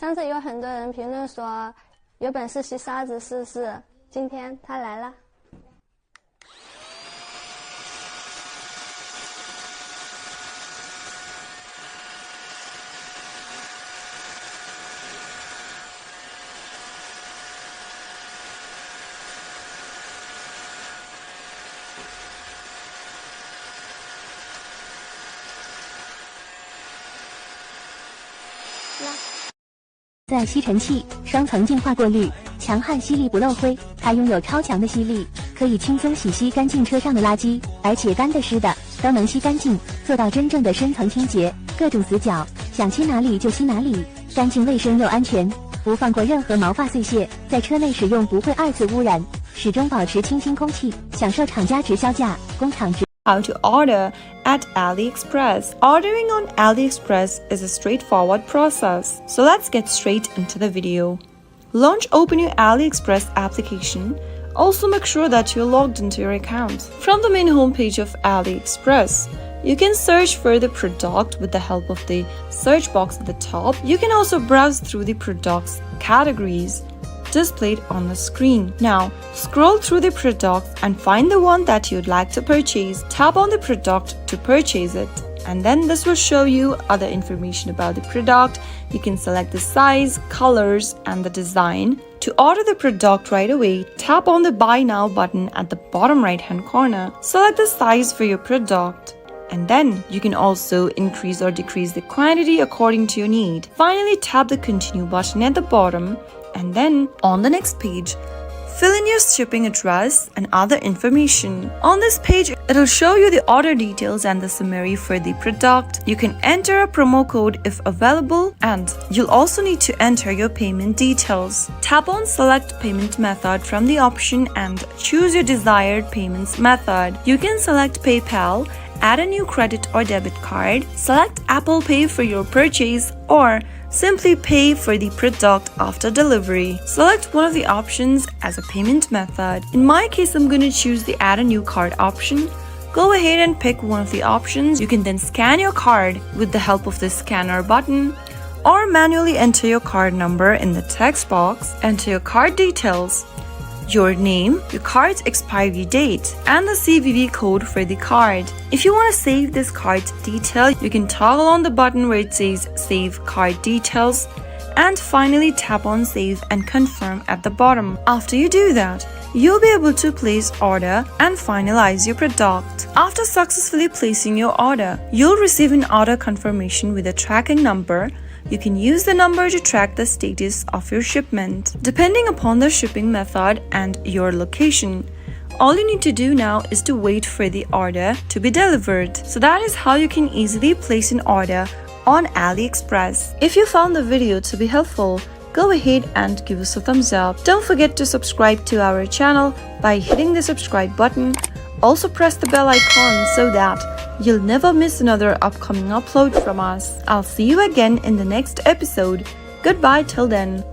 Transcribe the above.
上次有很多人评论说，有本事洗沙子试试，今天他来了。在吸尘器双层净化过滤，强悍吸力不漏灰，它拥有超强的吸力，可以轻松洗干净车上的垃圾，而且干的湿的都能吸干净，做到真正的深层清洁，各种死角想吸哪里就吸哪里，干净卫生又安全，不放过任何毛发碎屑，在车内使用不会二次污染，始终保持清新空气，享受厂家直销价，工厂直。How to order at AliExpress. Ordering on AliExpress is a straightforward process. So let's get straight into the video. Launch open your AliExpress application. Also make sure that you're logged into your account. From the main homepage of AliExpress, you can search for the product with the help of the search box at the top. You can also browse through the product's categories displayed on the screen. Now, scroll through the products and find the one that you'd like to purchase. Tap on the product to purchase it. And then this will show you other information about the product. You can select the size, colors, and the design. To order the product right away, tap on the Buy Now button at the bottom right-hand corner. Select the size for your product. And then you can also increase or decrease the quantity according to your need. Finally, tap the Continue button at the bottom. And then on the next page, fill in your shipping address and other information. On this page, it'll show you the order details and the summary for the product. You can enter a promo code if available, and you'll also need to enter your payment details. Tap on Select Payment Method from the option and choose your desired payments method. You can select PayPal, add a new credit or debit card, select Apple Pay for your purchase, or simply pay for the product after delivery. Select one of the options as a payment method. In my case, I'm going to choose the add a new card option. Go ahead and pick one of the options. You can then scan your card with the help of the scanner button, or manually enter your card number in the text box. Enter your card details, your name, your card's expiry date, and the CVV code for the card. If you want to save this card's detail, you can toggle on the button where it says Save Card Details, and finally tap on Save and Confirm at the bottom. After you do that, you'll be able to place order and finalize your product. After successfully placing your order, you'll receive an order confirmation with a tracking number. You can use the number to track the status of your shipment. Depending upon the shipping method and your location, all you need to do now is to wait for the order to be delivered. So that is how you can easily place an order on AliExpress. If you found the video to be helpful, go ahead and give us a thumbs up. Don't forget to subscribe to our channel by hitting the subscribe button. Also press the bell icon so that you'll never miss another upcoming upload from us. I'll see you again in the next episode. Goodbye till then.